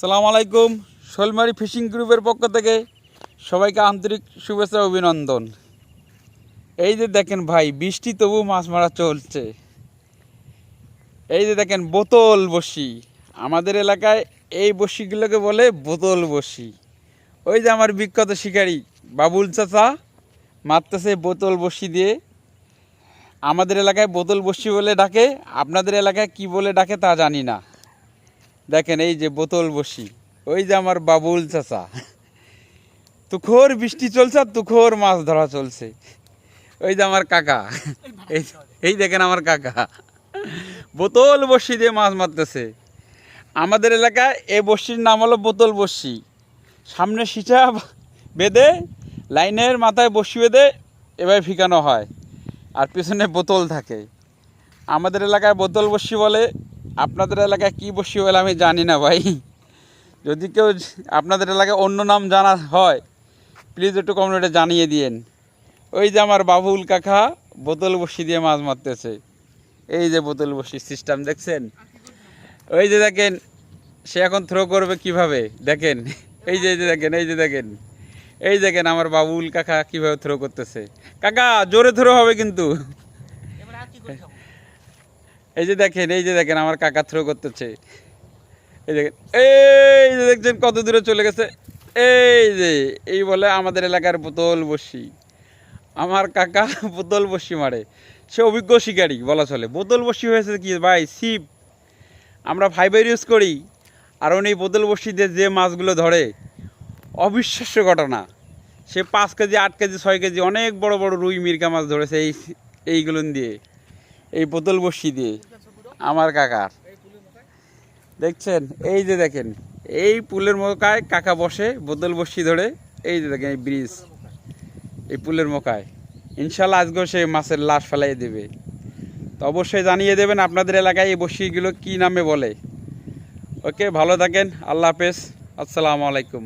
আসসালামু আলাইকুম। শোলমারি ফিশিং গ্রুপের পক্ষ থেকে সবাইকে আন্তরিক শুভেচ্ছা অভিনন্দন। এই যে দেখেন ভাই, বৃষ্টি তবু মাছ মারা চলছে। এই যে দেখেন বোতল বসি, আমাদের এলাকায় এই বসিগুলোকে বলে বোতল বসি। ওই যে আমার বিখ্যাত শিকারি বাবুল চাচা মারতেছে বোতল বসি দিয়ে। আমাদের এলাকায় বোতল বসি বলে ডাকে, আপনাদের এলাকায় কি বলে ডাকে তা জানি না। দেখেন এই যে বোতল বসি, ওই যে আমার বাবুল চাচা, তুখোর বৃষ্টি চলছে আর তুখোর মাছ ধরা চলছে। ওই যে আমার কাকা, এই দেখেন আমার কাকা বোতল বসি দিয়ে মাছ মারতেছে। আমাদের এলাকায় এই বসির নাম হলো বোতল বসি। সামনে সিঁচা বেঁধে লাইনের মাথায় বসি বেঁধে এভাবে ফিকানো হয়, আর পিছনে বোতল থাকে। আমাদের এলাকায় বোতল বসি বলে, আপনাদের এলাকায় কি বসি বলে আমি জানি না ভাই। যদি কেউ আপনাদের এলাকায় অন্য নাম জানা হয় প্লিজ একটু কমেন্টে জানিয়ে দিয়েন। ওই যে আমার বাবুল কাকা বোতল বসি দিয়ে মাছ মারতেছে। এই যে বোতল বসি সিস্টেম দেখছেন, ওই যে দেখেন সে এখন থ্রো করবে কিভাবে দেখেন। এই যে দেখেন, এই যে দেখেন, এই দেখেন আমার বাবুল কাকা কিভাবে থ্রো করতেছে। কাকা জোরে থ্রো হবে কিন্তু। এই যে দেখেন, এই যে দেখেন আমার কাকা থ্রো করতেছে। এই দেখেন, এই যে দেখছেন কত দূরে চলে গেছে। এই যে এই বলে আমাদের এলাকার বোতল বসি। আমার কাকা বোতল বসি মারে, সে অভিজ্ঞ শিকারী বলা চলে। বোতল বসি হয়েছে কি ভাই, ছিপ আমরা ফাইবার ইউজ করি, আর উনি বোতল বসি দিয়ে যে মাছগুলো ধরে অবিশ্বাস্য ঘটনা। সে 5 কেজি 8 কেজি 6 কেজি অনেক বড় বড় রুই মিরকা মাছ ধরেছে এইগুলো দিয়ে, এই বোতল বসি দিয়ে আমার কাকার। দেখছেন এই যে দেখেন, এই পুলের মোকায় কাকা বসে বোতল বসি ধরে। এই যে দেখেন এই ব্রিজ, এই পুলের মোকায় ইনশাল্লাহ আজকেও সে মাছের লাশ ফেলাই দেবে। তো অবশ্যই জানিয়ে দেবেন আপনাদের এলাকায় এই বসিগুলো কী নামে বলে। ওকে, ভালো থাকেন, আল্লাহ হাফেজ, আসসালামু আলাইকুম।